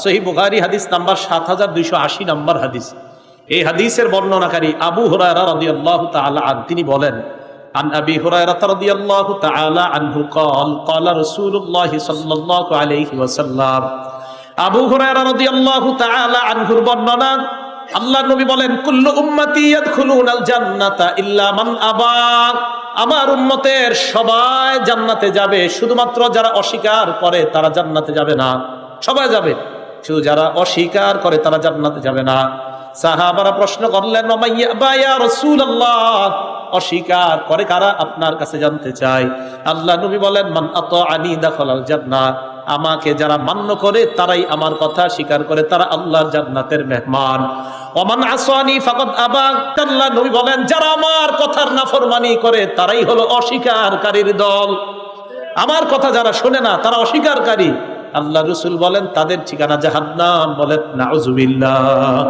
সহিহ বুখারী হাদিস নাম্বার ৭২৮০ নম্বর হাদিস। এই হাদিসের বর্ণনাকারী আবু হুরায়রা রাদিয়াল্লাহু তাআলা আন তিনি বলেন, আন আবি হুরায়রা রাদিয়াল্লাহু তাআলা আনহু قال قال رسول الله صلى الله عليه وسلم। আবু হুরায়রা রাদিয়াল্লাহু তাআলা আনহুর বর্ণনা, আল্লাহর নবী বলেন, কুল্লু উম্মতি ইয়াদখুলুনাল জান্নাতা ইল্লা মান আবা। আমার উম্মতের সবাই জান্নাতে যাবে, শুধুমাত্র যারা অস্বীকার করে তারা জান্নাতে যাবে না। সবাই যাবে, শুধু যারা অস্বীকার করে তারা জান্নাতে যাবে না। সাহাবারা প্রশ্ন করলেন, ওমাইয়াবা ইয়া রাসূলুল্লাহ, অস্বীকার করে কারা আপনার কাছে জানতে চাই। আল্লাহ নবী বলেন, মান আতাআনি দাখালাল জান্নাহ। আমাকে যারা মান্য করে তারাই আমার কথা স্বীকার করে, তারা আল্লাহর জান্নাতের মেহমান। ওমান আসানি ফাকাদ আবা। আল্লাহ নবী বলেন, যারা আমার কথার নাফরমানি করে তারাই হলো অস্বীকারীর দল। আমার কথা যারা শোনে না তারা অস্বীকারী। আল্লাহ রাসূল বলেন তাদের ঠিকানা জাহান্নাম। বলেন নাউজুবিল্লাহ।